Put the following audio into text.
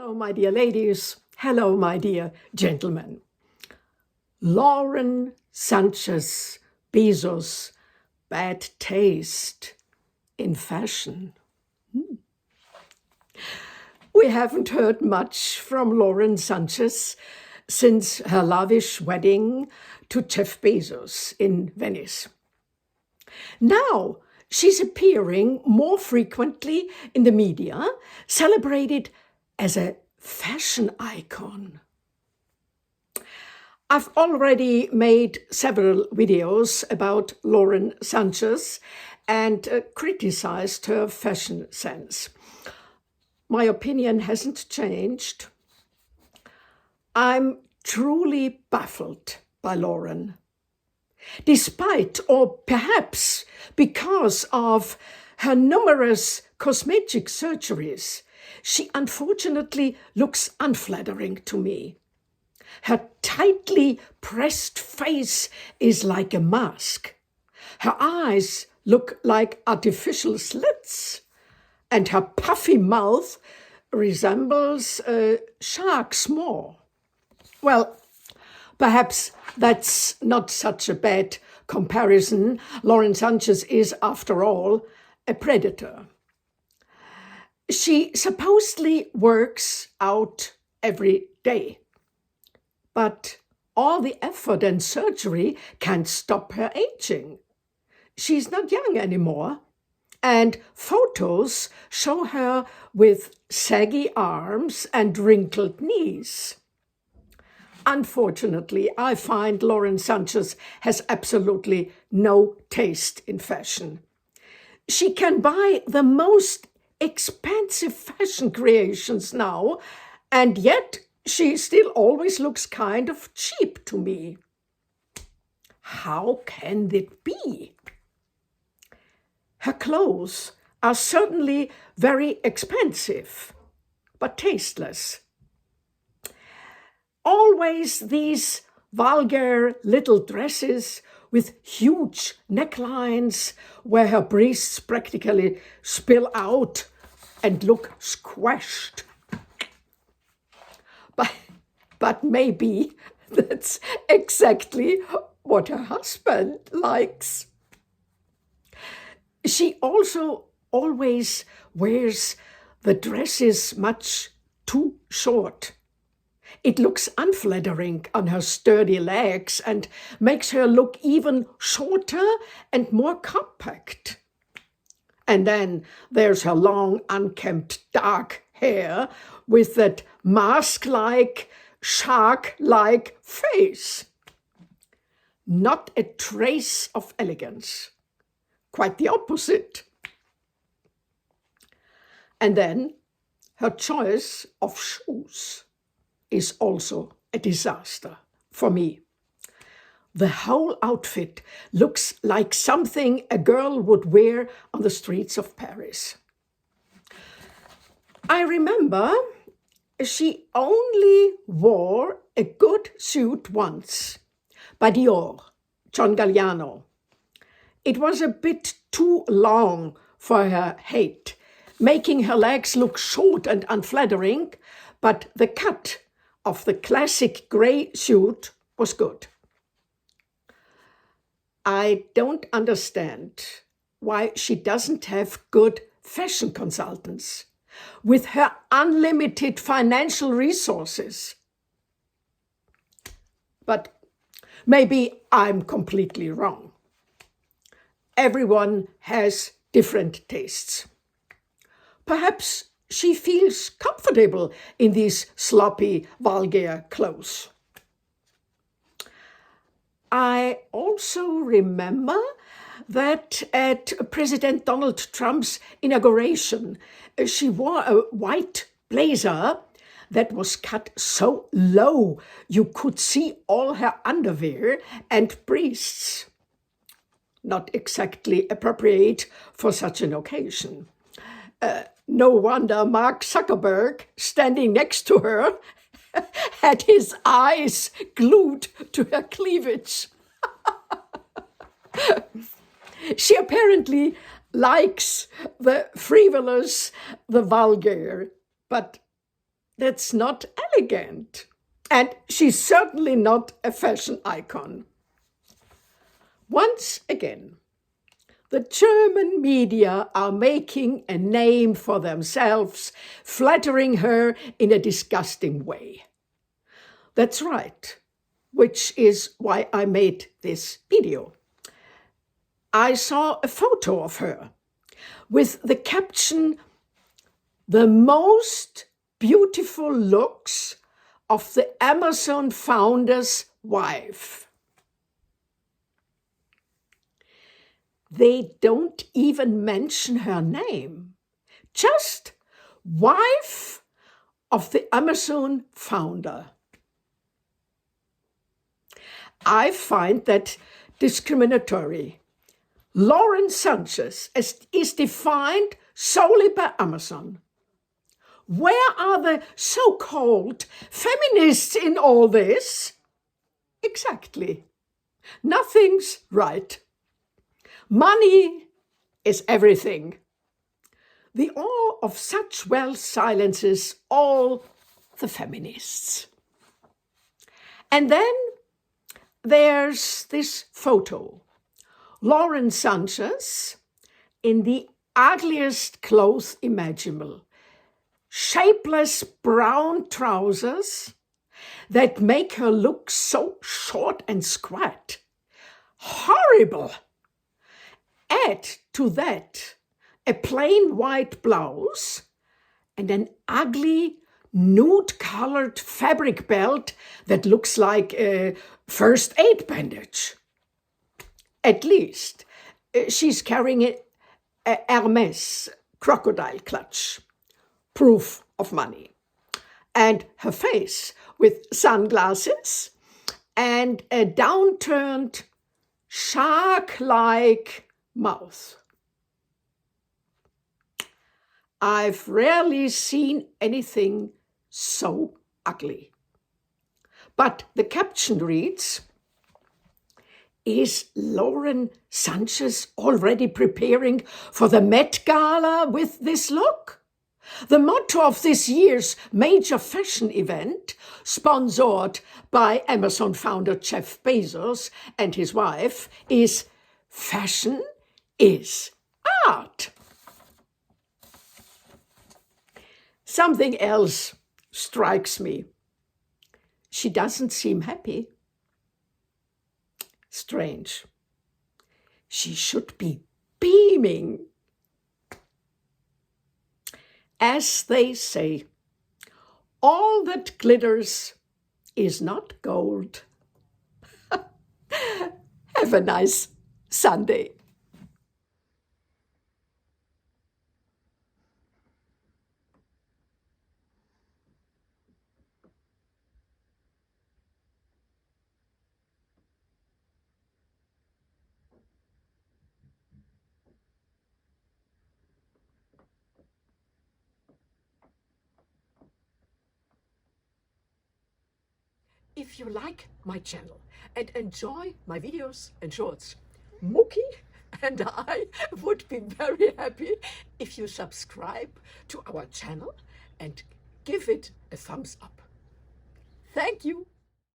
Hello, my dear ladies. Hello, my dear gentlemen. Lauren Sanchez Bezos, bad taste in fashion. We haven't heard much from Lauren Sanchez since her lavish wedding to Jeff Bezos in Venice. Now she's appearing more frequently in the media, celebrated as a fashion icon. I've already made several videos about Lauren Sanchez and criticized her fashion sense. My opinion hasn't changed. I'm truly baffled by Lauren. Despite, or perhaps because of, her numerous cosmetic surgeries, she unfortunately looks unflattering to me. Her tightly pressed face is like a mask. Her eyes look like artificial slits, and her puffy mouth resembles a shark's maw. Well, perhaps that's not such a bad comparison. Lauren Sanchez is, after all, a predator. She supposedly works out every day, but all the effort and surgery can't stop her aging. She's not young anymore, and photos show her with saggy arms and wrinkled knees. Unfortunately, I find Lauren Sanchez has absolutely no taste in fashion. She can buy the most expensive fashion creations now, and yet she still always looks kind of cheap to me. How can it be? Her clothes are certainly very expensive, but tasteless. Always these vulgar little dresses with huge necklines where her breasts practically spill out and look squashed. But maybe that's exactly what her husband likes. She also always wears the dresses much too short. It looks unflattering on her sturdy legs and makes her look even shorter and more compact. And then there's her long, unkempt, dark hair with that mask-like, shark-like face. Not a trace of elegance. Quite the opposite. And then her choice of shoes is also a disaster for me. The whole outfit looks like something a girl would wear on the streets of Paris. I remember she only wore a good suit once by Dior, John Galliano. It was a bit too long for her height, making her legs look short and unflattering, but the cut of the classic grey suit was good. I don't understand why she doesn't have good fashion consultants with her unlimited financial resources. But maybe I'm completely wrong. Everyone has different tastes. Perhaps she feels comfortable in these sloppy, vulgar clothes. I also remember that at President Donald Trump's inauguration, she wore a white blazer that was cut so low you could see all her underwear and breasts. Not exactly appropriate for such an occasion. No wonder Mark Zuckerberg, standing next to her, had his eyes glued to her cleavage. She apparently likes the frivolous, the vulgar, but That's not elegant. And she's certainly not a fashion icon. Once again, the German media are making a name for themselves, flattering her in a disgusting way. That's right, which is why I made this video. I saw a photo of her with the caption, "The most beautiful looks of the Amazon founder's wife." They don't even mention her name, just wife of the Amazon founder. I find that discriminatory. Lauren Sanchez is defined solely by Amazon. Where are the so-called feminists in all this? Exactly. Nothing's right. Money is everything. The awe of such wealth silences all the feminists. And then there's this photo. Lauren Sanchez in the ugliest clothes imaginable. Shapeless brown trousers that make her look so short and squat. Horrible! Add to that a plain white blouse and an ugly nude-colored fabric belt that looks like a first aid bandage. At least she's carrying a Hermes crocodile clutch, proof of money. And her face with sunglasses and a downturned shark-like mouth. I've rarely seen anything so ugly. But the caption reads, "Is Lauren Sanchez already preparing for the Met Gala with this look?" The motto of this year's major fashion event, sponsored by Amazon founder Jeff Bezos and his wife, is "Fashion is art." Something else strikes me. She doesn't seem happy. Strange. She should be beaming. As they say, all that glitters is not gold. Have a nice Sunday. If you like my channel and enjoy my videos and shorts, Mookie and I would be very happy if you subscribe to our channel and give it a thumbs up. Thank you.